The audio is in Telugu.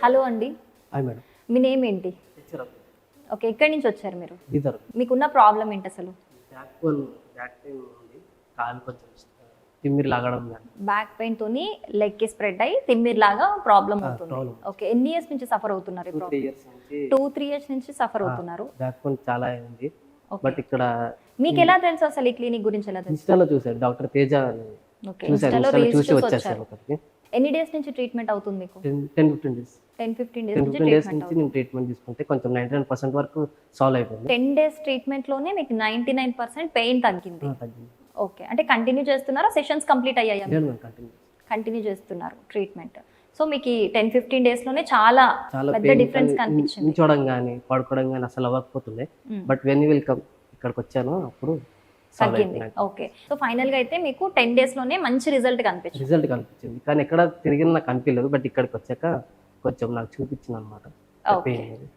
హలో అండి, హాయ్ మేడం. మీ నేమ్ ఏంటి? ఓకే, ఎక్కడి నుంచి వచ్చారు మీరు? ఇద్దరు మీకున్న ప్రాబ్లం ఏంటి అసలు? బ్యాక్ పెయిన్ ఉంది, కాలు కొంచెం తిమ్మిరి లాగడం కానీ. బ్యాక్ పెయిన్ తోని లెగ్ కి స్ప్రెడ్ అయ్యి తిమ్మిరిలాగా ప్రాబ్లం అవుతుంది. problem. ఓకే, ఎన్ని ఇయర్స్ నుంచి సఫర్ అవుతున్నారు? 2-3 years నుంచి 2-3 ఇయర్స్ నుంచి సఫర్ అవుతున్నారు. బ్యాక్ పెయిన్ చాలా ఉంది. Okay. బట్ ఇక్కడ మీకు ఎలా తెలుసు అసలు ఈ క్లినిక్ గురించి ఎలా తెలుసు? ఇన్స్టాలో చూసాను, డాక్టర్ తేజ అని ఓకే, చూసాను, ఇన్స్టాలో ఇన్స్టాలో రీల్స్ చూసి చూసి వచ్చేసాను వచ్చారు. ఒకరికి. ఎన్ని డేస్ నుంచి ట్రీట్మెంట్ అవుతుంది మీకు? 10-15 డేస్ 10-15 డేస్ నుంచి 10-15 డేస్ ట్రీట్మెంట్ నుంచి నేను ట్రీట్మెంట్ తీసుకుంటే కొంచెం 99% వరకు సాల్వ్ అయిపోయింది. 10 డేస్ ట్రీట్మెంట్ లోనే మీకు 99% పెయిన్ తగ్గింది. తగ్గింది. ఓకే, అంటే కంటిన్యూ చేస్తున్నారా? సెషన్స్ కంప్లీట్ అయ్యాయా? లేదు మేడం, కంటిన్యూ కంటిన్యూ చేస్తున్నారు ట్రీట్మెంట్. సో మీకు 10-15 డేస్ లోనే చాలా పెద్ద పెయిన్ డిఫరెన్స్ కనిపించింది. నిల్చోవడం కానీ పడుకోవడం కానీ అసలు అవ్వకపోతుండే. But when you will come ఇక్కడికి వచ్చాను అప్పుడు తగ్గింది. ఓకే, సో ఫైనల్ గా అయితే మీకు 10 డేస్ లోనే మంచి రిజల్ట్ కనిపించింది. రిజల్ట్ కనిపించింది, కానీ ఎక్కడ తిరిగిన నాకు అనిపించలేదు. బట్ ఇక్కడికి వచ్చాక కొంచెం నాకు చూపించింది అనమాట ఓకే. పెయిన్.